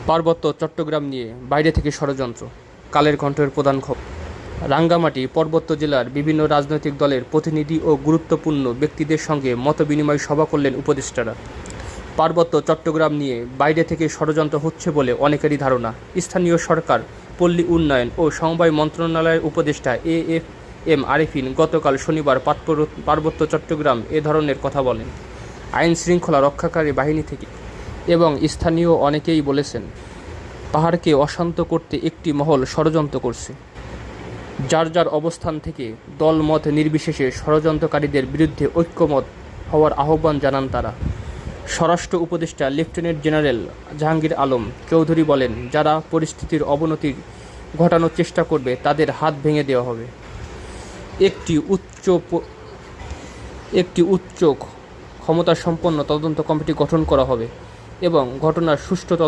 পার্বত্য চট্টগ্রাম নিয়ে বাইরে থেকে ষড়যন্ত্র। কালের কণ্ঠের প্রধান খবর। রাঙ্গামাটি পার্বত্য জেলার বিভিন্ন রাজনৈতিক দলের প্রতিনিধি ও গুরুত্বপূর্ণ ব্যক্তিদের সঙ্গে মতবিনিময় সভা করলেন উপদেষ্টারা। পার্বত্য চট্টগ্রাম নিয়ে বাইরে থেকে ষড়যন্ত্র হচ্ছে বলে অনেকেরই ধারণা। স্থানীয় সরকার, পল্লী উন্নয়ন ও সমবায় মন্ত্রণালয়ের উপদেষ্টা এএফএম আরিফিন গতকাল শনিবার পার্বত্য চট্টগ্রাম এ ধরনের কথা বলেন। আইন শৃঙ্খলা রক্ষাকারী বাহিনী থেকে এবং স্থানীয় অনেকেই বলেছেন, পাহাড়কে অশান্ত করতে একটি মহল ষড়যন্ত্র করছে। যার যার অবস্থান থেকে দলমত নির্বিশেষে ষড়যন্ত্রকারীদের বিরুদ্ধে ঐক্যমত হওয়ার আহ্বান জানান তারা। স্বরাষ্ট্র উপদেষ্টা লেফটেন্যান্ট জেনারেল জাহাঙ্গীর আলম চৌধুরী বলেন, যারা পরিস্থিতির অবনতি ঘটানোর চেষ্টা করবে তাদের হাত ভেঙে দেওয়া হবে। একটি উচ্চ ক্ষমতাসম্পন্ন তদন্ত কমিটি গঠন করা হবে এবং ঘটনার সুষ্ঠু